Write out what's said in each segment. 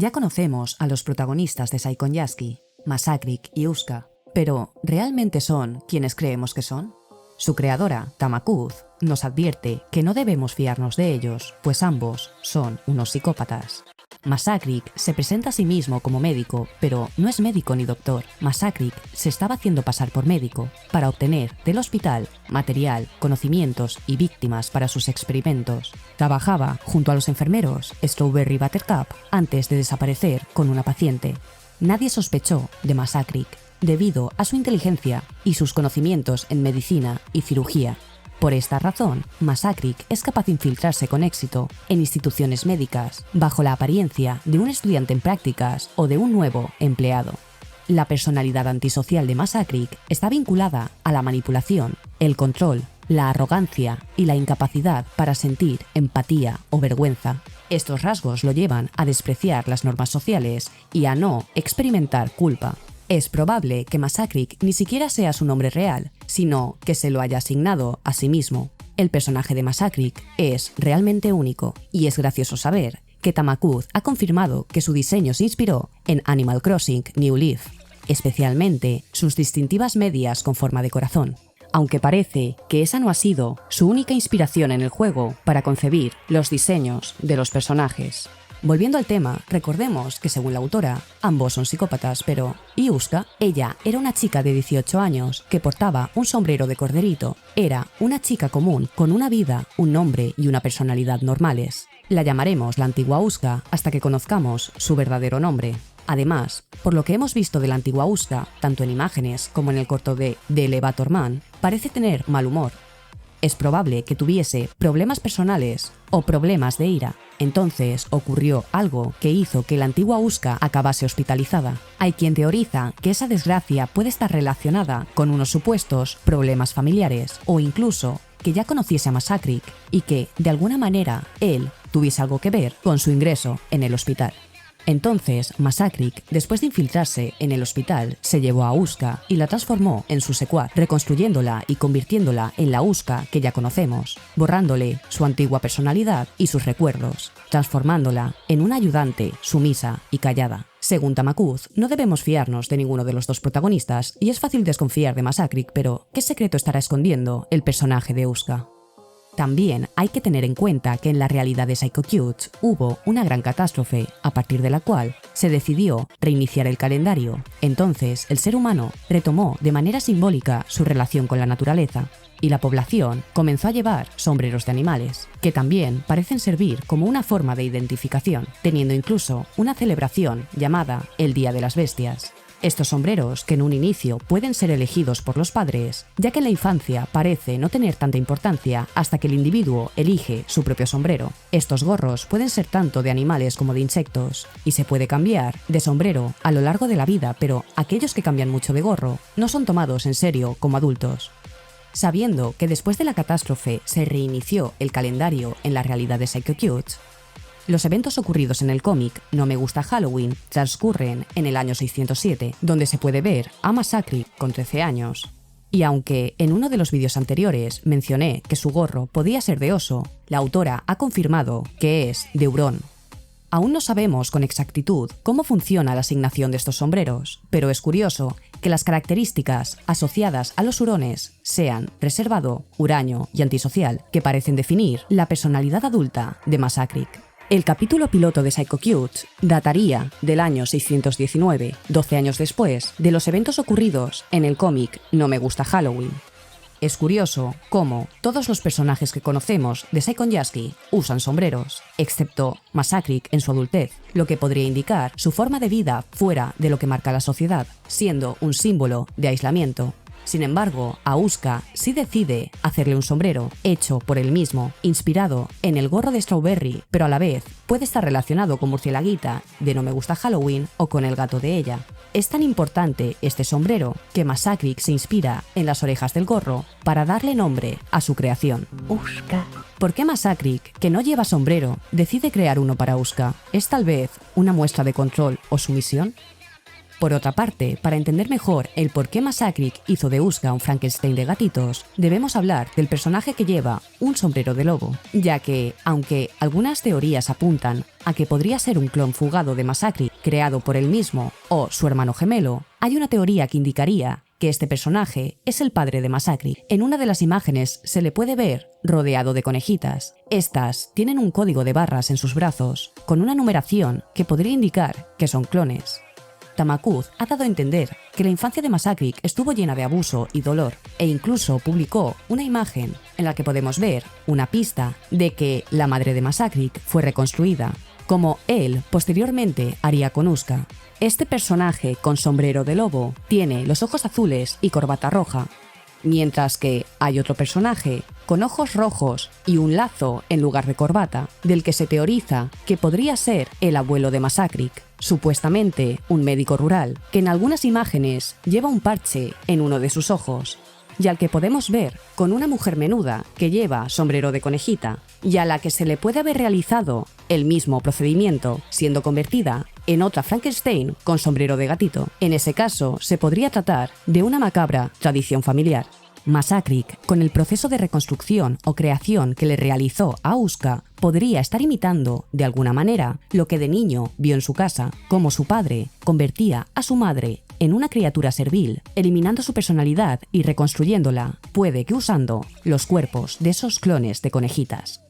Ya conocemos a los protagonistas de Saikon Yasuki, Masakrik y Uska, pero ¿realmente son quienes creemos que son? Su creadora, Tamakuz, nos advierte que no debemos fiarnos de ellos, pues ambos son unos psicópatas. Masakrik se presenta a sí mismo como médico, pero no es médico ni doctor. Masakrik se estaba haciendo pasar por médico para obtener del hospital material, conocimientos y víctimas para sus experimentos. Trabajaba junto a los enfermeros Strawberry Buttercup antes de desaparecer con una paciente. Nadie sospechó de Masakrik debido a su inteligencia y sus conocimientos en medicina y cirugía. Por esta razón, Masakrik es capaz de infiltrarse con éxito en instituciones médicas bajo la apariencia de un estudiante en prácticas o de un nuevo empleado. La personalidad antisocial de Masakrik está vinculada a la manipulación, el control, la arrogancia y la incapacidad para sentir empatía o vergüenza. Estos rasgos lo llevan a despreciar las normas sociales y a no experimentar culpa. Es probable que Masakrik ni siquiera sea su nombre real, sino que se lo haya asignado a sí mismo. El personaje de Masakrik es realmente único, y es gracioso saber que Tamakuz ha confirmado que su diseño se inspiró en Animal Crossing New Leaf, especialmente sus distintivas medias con forma de corazón. Aunque parece que esa no ha sido su única inspiración en el juego para concebir los diseños de los personajes. Volviendo al tema, recordemos que según la autora, ambos son psicópatas, pero ¿y Uska? Ella era una chica de 18 años que portaba un sombrero de corderito. Era una chica común, con una vida, un nombre y una personalidad normales. La llamaremos la antigua Uska hasta que conozcamos su verdadero nombre. Además, por lo que hemos visto de la antigua Uska, tanto en imágenes como en el corto de The Elevator Man, parece tener mal humor. Es probable que tuviese problemas personales o problemas de ira. Entonces ocurrió algo que hizo que la antigua Uska acabase hospitalizada. Hay quien teoriza que esa desgracia puede estar relacionada con unos supuestos problemas familiares o incluso que ya conociese a Masakrik y que, de alguna manera, él tuviese algo que ver con su ingreso en el hospital. Entonces, Masakrik, después de infiltrarse en el hospital, se llevó a Uska y la transformó en su secuaz, reconstruyéndola y convirtiéndola en la Uska que ya conocemos, borrándole su antigua personalidad y sus recuerdos, transformándola en una ayudante sumisa y callada. Según Tamakuz, no debemos fiarnos de ninguno de los dos protagonistas y es fácil desconfiar de Masakrik, pero ¿qué secreto estará escondiendo el personaje de Uska? También hay que tener en cuenta que en la realidad de Psycho Cute hubo una gran catástrofe, a partir de la cual se decidió reiniciar el calendario. Entonces, el ser humano retomó de manera simbólica su relación con la naturaleza, y la población comenzó a llevar sombreros de animales, que también parecen servir como una forma de identificación, teniendo incluso una celebración llamada el Día de las Bestias. Estos sombreros, que en un inicio pueden ser elegidos por los padres, ya que en la infancia parece no tener tanta importancia hasta que el individuo elige su propio sombrero. Estos gorros pueden ser tanto de animales como de insectos, y se puede cambiar de sombrero a lo largo de la vida, pero aquellos que cambian mucho de gorro no son tomados en serio como adultos. Sabiendo que después de la catástrofe se reinició el calendario en la realidad de Psycho Cute, los eventos ocurridos en el cómic No me gusta Halloween transcurren en el año 607, donde se puede ver a Masakrik con 13 años. Y aunque en uno de los vídeos anteriores mencioné que su gorro podía ser de oso, la autora ha confirmado que es de hurón. Aún no sabemos con exactitud cómo funciona la asignación de estos sombreros, pero es curioso que las características asociadas a los hurones sean reservado, huraño y antisocial, que parecen definir la personalidad adulta de Masakrik. El capítulo piloto de Psycho Cute dataría del año 619, 12 años después de los eventos ocurridos en el cómic No me gusta Halloween. Es curioso cómo todos los personajes que conocemos de Saikon Yasuki usan sombreros, excepto Masakrik en su adultez, lo que podría indicar su forma de vida fuera de lo que marca la sociedad, siendo un símbolo de aislamiento. Sin embargo, a Uska sí decide hacerle un sombrero, hecho por él mismo, inspirado en el gorro de Strawberry, pero a la vez puede estar relacionado con Murcielaguita de No me gusta Halloween o con el gato de ella. Es tan importante este sombrero que Masakrik se inspira en las orejas del gorro para darle nombre a su creación. Uska. ¿Por qué Masakrik, que no lleva sombrero, decide crear uno para Uska? ¿Es tal vez una muestra de control o sumisión? Por otra parte, para entender mejor el por qué Masaryk hizo de Uska un Frankenstein de gatitos, debemos hablar del personaje que lleva un sombrero de lobo, ya que, aunque algunas teorías apuntan a que podría ser un clon fugado de Masaryk creado por él mismo o su hermano gemelo, hay una teoría que indicaría que este personaje es el padre de Masaryk. En una de las imágenes se le puede ver rodeado de conejitas. Estas tienen un código de barras en sus brazos, con una numeración que podría indicar que son clones. Tamakuth ha dado a entender que la infancia de Masaryk estuvo llena de abuso y dolor, e incluso publicó una imagen en la que podemos ver una pista de que la madre de Masaryk fue reconstruida, como él posteriormente haría con Uska. Este personaje con sombrero de lobo tiene los ojos azules y corbata roja, mientras que hay otro personaje con ojos rojos y un lazo en lugar de corbata, del que se teoriza que podría ser el abuelo de Masaryk, supuestamente un médico rural, que en algunas imágenes lleva un parche en uno de sus ojos, y al que podemos ver con una mujer menuda que lleva sombrero de conejita, y a la que se le puede haber realizado el mismo procedimiento, siendo convertida en otra Frankenstein con sombrero de gatito. En ese caso, se podría tratar de una macabra tradición familiar. Masaryk, con el proceso de reconstrucción o creación que le realizó a Uska, podría estar imitando, de alguna manera, lo que de niño vio en su casa, como su padre convertía a su madre en una criatura servil, eliminando su personalidad y reconstruyéndola, puede que usando los cuerpos de esos clones de conejitas.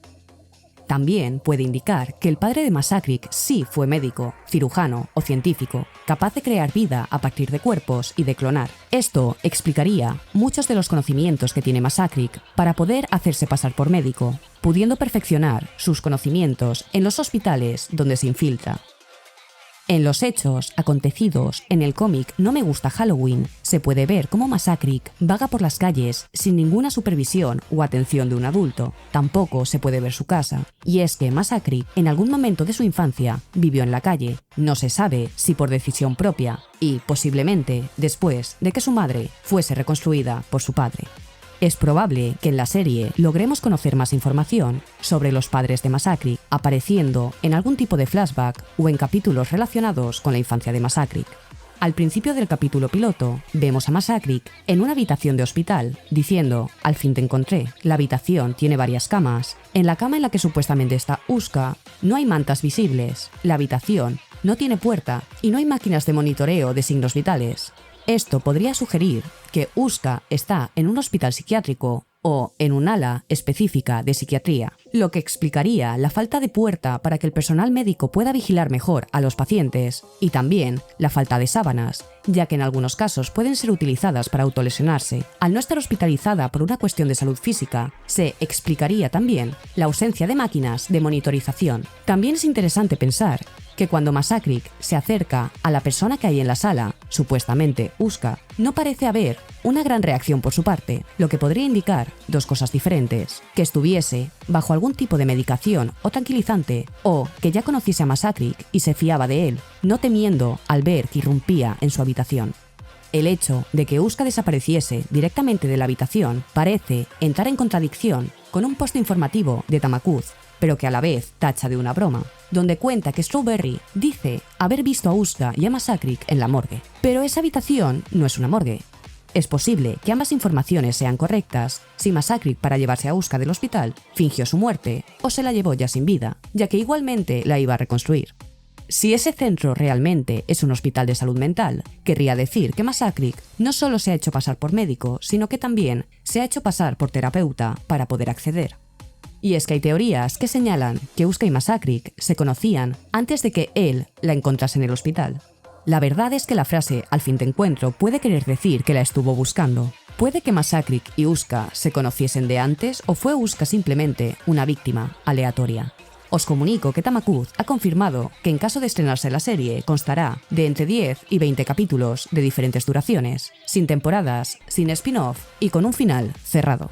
También puede indicar que el padre de Masaryk sí fue médico, cirujano o científico, capaz de crear vida a partir de cuerpos y de clonar. Esto explicaría muchos de los conocimientos que tiene Masaryk para poder hacerse pasar por médico, pudiendo perfeccionar sus conocimientos en los hospitales donde se infiltra. En los hechos acontecidos en el cómic No me gusta Halloween, se puede ver cómo Masaryk vaga por las calles sin ninguna supervisión o atención de un adulto. Tampoco se puede ver su casa. Y es que Masaryk en algún momento de su infancia vivió en la calle. No se sabe si por decisión propia y posiblemente después de que su madre fuese reconstruida por su padre. Es probable que en la serie logremos conocer más información sobre los padres de Masaryk, apareciendo en algún tipo de flashback o en capítulos relacionados con la infancia de Masaryk. Al principio del capítulo piloto, vemos a Masaryk en una habitación de hospital, diciendo: «Al fin te encontré. La habitación tiene varias camas. En la cama en la que supuestamente está Uska, no hay mantas visibles. La habitación no tiene puerta y no hay máquinas de monitoreo de signos vitales». Esto podría sugerir que Uska está en un hospital psiquiátrico o en un ala específica de psiquiatría, lo que explicaría la falta de puerta para que el personal médico pueda vigilar mejor a los pacientes, y también la falta de sábanas, ya que en algunos casos pueden ser utilizadas para autolesionarse. Al no estar hospitalizada por una cuestión de salud física, se explicaría también la ausencia de máquinas de monitorización. También es interesante pensar que cuando Masaryk se acerca a la persona que hay en la sala, supuestamente Uska, no parece haber una gran reacción por su parte, lo que podría indicar dos cosas diferentes: que estuviese bajo algún tipo de medicación o tranquilizante, o que ya conociese a Masaryk y se fiaba de él, no temiendo al ver que irrumpía en su habitación. El hecho de que Uska desapareciese directamente de la habitación parece entrar en contradicción con un post informativo de Tamakuth, pero que a la vez tacha de una broma, donde cuenta que Strawberry dice haber visto a Uska y a Masaryk en la morgue. Pero esa habitación no es una morgue. Es posible que ambas informaciones sean correctas si Masaryk, para llevarse a Uska del hospital, fingió su muerte o se la llevó ya sin vida, ya que igualmente la iba a reconstruir. Si ese centro realmente es un hospital de salud mental, querría decir que Masaryk no solo se ha hecho pasar por médico, sino que también se ha hecho pasar por terapeuta para poder acceder. Y es que hay teorías que señalan que Uska y Masaryk se conocían antes de que él la encontrase en el hospital. La verdad es que la frase «al fin te encuentro» puede querer decir que la estuvo buscando. Puede que Masaryk y Uska se conociesen de antes, o fue Uska simplemente una víctima aleatoria. Os comunico que Tamakuth ha confirmado que en caso de estrenarse la serie constará de entre 10 y 20 capítulos de diferentes duraciones, sin temporadas, sin spin-off y con un final cerrado.